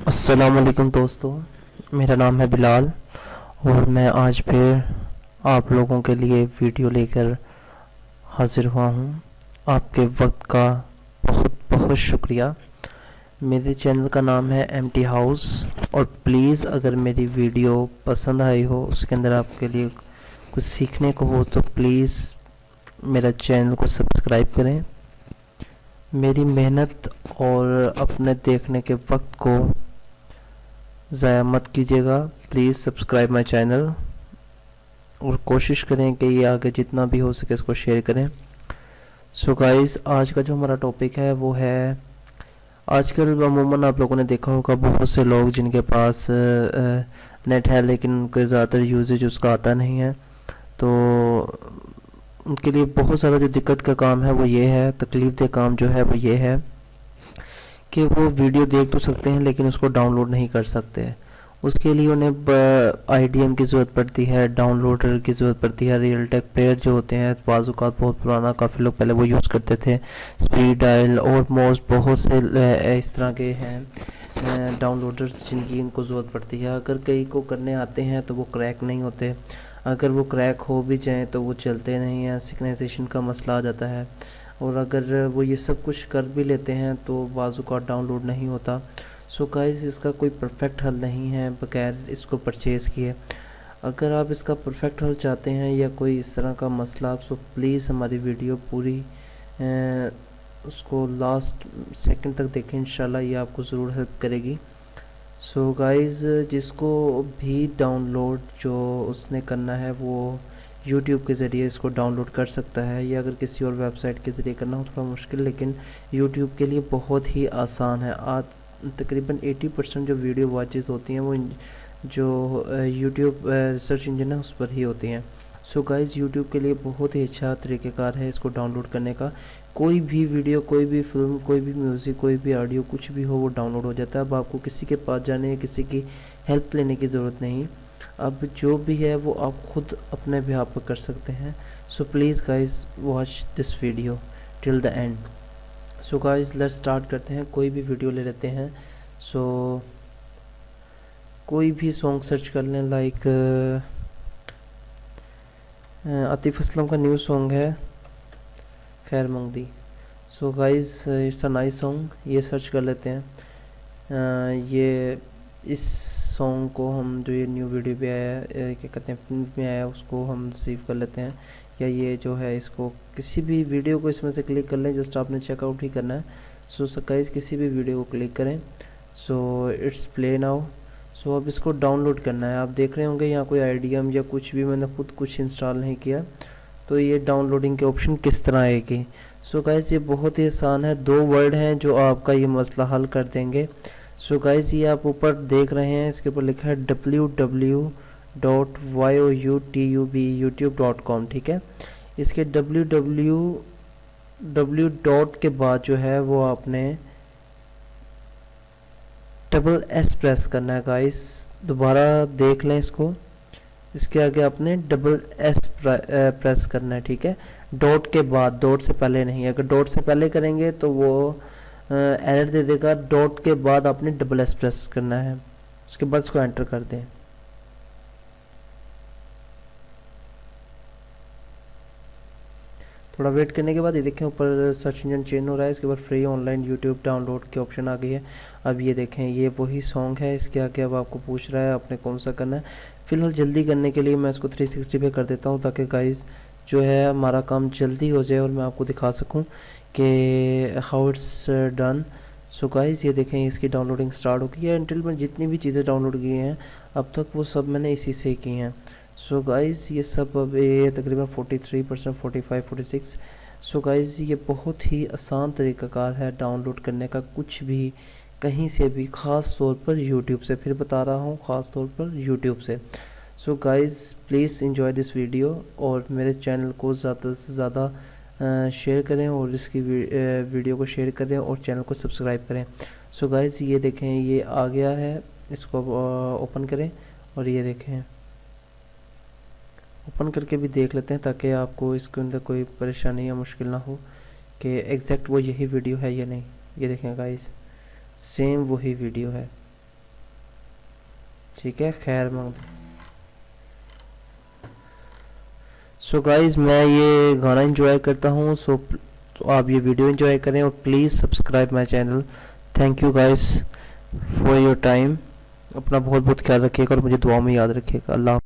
अस्सलाम वालेकुम दोस्तों, मेरा नाम है बिलाल और मैं आज फिर आप लोगों के लिए वीडियो लेकर हाजिर हुआ हूँ। आपके वक्त का बहुत बहुत शुक्रिया। मेरे चैनल का नाम है एम्प्टी हाउस और प्लीज़ अगर मेरी वीडियो पसंद आई हो, उसके अंदर आपके लिए कुछ सीखने को हो तो प्लीज़ मेरा चैनल को सब्सक्राइब करें। मेरी मेहनत और अपने देखने के वक्त को ज़ाया मत कीजिएगा। प्लीज़ सब्सक्राइब माय चैनल और कोशिश करें कि ये आगे जितना भी हो सके इसको शेयर करें। सो गाइस, आज का जो हमारा टॉपिक है वो है, आजकल अमूमन आप लोगों ने देखा होगा बहुत से लोग जिनके पास नेट है लेकिन उनके ज़्यादातर यूजेज उसका आता नहीं है। तो उनके लिए बहुत ज़्यादा जो दिक्कत का काम है वो ये है, तकलीफ दे काम जो है वो ये है कि वो वीडियो देख तो सकते हैं लेकिन उसको डाउनलोड नहीं कर सकते। उसके लिए उन्हें आईडीएम की ज़रूरत पड़ती है, डाउनलोडर की ज़रूरत पड़ती है। रियल टेक प्लेयर जो होते हैं बाज़-औक़ात बहुत पुराना, काफ़ी लोग पहले वो यूज़ करते थे। स्पीड डायल और मोस्ट बहुत से इस तरह के हैं डाउनलोडर्स जिनकी इनको ज़रूरत पड़ती है। अगर कई को करने आते हैं तो वो क्रैक नहीं होते, अगर वो क्रैक हो भी जाएँ तो वो चलते नहीं हैं, सिंक्रोनाइजेशन का मसला आ जाता है। और अगर वो ये सब कुछ कर भी लेते हैं तो बाज़ औक़ात डाउनलोड नहीं होता। सो गाइस, इसका कोई परफेक्ट हल नहीं है बगैर इसको परचेज़ किए। अगर आप इसका परफेक्ट हल चाहते हैं या कोई इस तरह का मसला, सो प्लीज़ हमारी वीडियो पूरी उसको लास्ट सेकंड तक देखें, इंशाल्लाह ये आपको ज़रूर हेल्प करेगी। सो गाइस, जिसको भी डाउनलोड जो उसने करना है वो यूट्यूब के ज़रिए इसको डाउनलोड कर सकता है, या अगर किसी और वेबसाइट के ज़रिए करना हो थोड़ा मुश्किल, लेकिन यूट्यूब के लिए बहुत ही आसान है। आज तकरीबन 80% जो वीडियो वॉचेस होती हैं वो जो यूट्यूब सर्च इंजन है उस पर ही होती हैं। सो गाइस, यूट्यूब के लिए बहुत ही अच्छा तरीक़ेकार है इसको डाउनलोड करने का। कोई भी वीडियो, कोई भी फिल्म, कोई भी म्यूज़िक, कोई भी ऑडियो, कुछ भी हो वो डाउनलोड हो जाता है। अब आपको किसी के पास जाने या किसी की हेल्प लेने की ज़रूरत नहीं। अब जो भी है वो आप खुद अपने बिहाफ पर कर सकते हैं। So please guys, watch this video till the end. So guys, let's start करते हैं। कोई भी वीडियो ले लेते हैं। सो कोई भी सॉन्ग सर्च कर लें, लाइक आतिफ असलम का न्यू सॉन्ग है Khair Mangdi. So guys, it's a nice song, ये सर्च कर लेते हैं। ये इस सॉन्ग को हम, जो ये न्यू वीडियो पे आया है, क्या कहते हैं, फिल्म में आया, उसको हम सेव कर लेते हैं। या ये जो है, इसको किसी भी वीडियो को इसमें से क्लिक कर लें, जस्ट आपने चेकआउट ही करना है। सो गाइस, किसी भी वीडियो को क्लिक करें। So it's play now. So अब इसको डाउनलोड करना है। आप देख रहे होंगे यहाँ कोई आईडीएम या कुछ भी मैंने खुद कुछ इंस्टॉल नहीं किया, तो ये डाउनलोडिंग के ऑप्शन किस तरह आएगी। सो गाइस, ये बहुत ही आसान है, 2 वर्ड हैं जो आपका ये मसला हल कर देंगे। सो गाइस, ये आप ऊपर देख रहे हैं, इसके ऊपर लिखा है www.youtube.com, ठीक है। इसके www डॉट के बाद जो है वो आपने डबल एस प्रेस करना है। गाइस दोबारा देख लें इसको, इसके आगे आपने डबल एस प्रेस करना है, ठीक है। डॉट के बाद, डॉट से पहले नहीं। अगर डॉट से पहले करेंगे तो वो एरर दे देगा। डॉट के बाद आपने डबल एस प्रेस करना है, उसके बाद इसको एंटर कर दें। थोड़ा वेट करने के बाद ये देखें ऊपर सर्च इंजन चेंज हो रहा है, इसके बाद फ्री ऑनलाइन यूट्यूब डाउनलोड की ऑप्शन आ गई है। अब ये देखें, ये वही सॉन्ग है, इसके आगे अब आपको पूछ रहा है आपने कौन सा करना है। फ़िलहाल जल्दी करने के लिए मैं इसको 360 पे कर देता हूँ, ताकि गाइस जो है हमारा काम जल्दी हो जाए और मैं आपको दिखा सकूँ कि how it's done. So guys, ये देखें इसकी डाउनलोडिंग स्टार्ट हो गई है। इंटेल में जितनी भी चीज़ें डाउनलोड की हैं अब तक, वो सब मैंने इसी से की हैं। सो गाइस, ये सब अब ये तकरीबन 43%, 45, 46। सो गाइस, ये बहुत ही आसान तरीक़ाकार है डाउनलोड करने का, कुछ भी कहीं से भी, ख़ास तौर पर यूट्यूब से। फिर बता रहा हूँ, ख़ास तौर पर यूट्यूब से। So guys, please enjoy this video और मेरे चैनल को ज़्यादा से ज़्यादा शेयर करें और इसकी वीडियो को शेयर करें और चैनल को सब्सक्राइब करें। सो गाइस, ये देखें ये आ गया है, इसको ओपन करें और ये देखें, ओपन करके भी देख लेते हैं ताकि आपको इसके अंदर कोई परेशानी या मुश्किल ना हो कि एग्जैक्ट वो यही वीडियो है या नहीं। ये देखें गाइस, सेम वही वीडियो है। ठीक है, खैर मंगते। सो गाइज, मैं ये गाना एंजॉय करता हूँ, सो तो आप ये वीडियो एंजॉय करें और please subscribe my channel. Thank you guys for your time. अपना बहुत बहुत ख्याल रखिएगा और मुझे दुआ में याद रखिएगा। अल्लाह।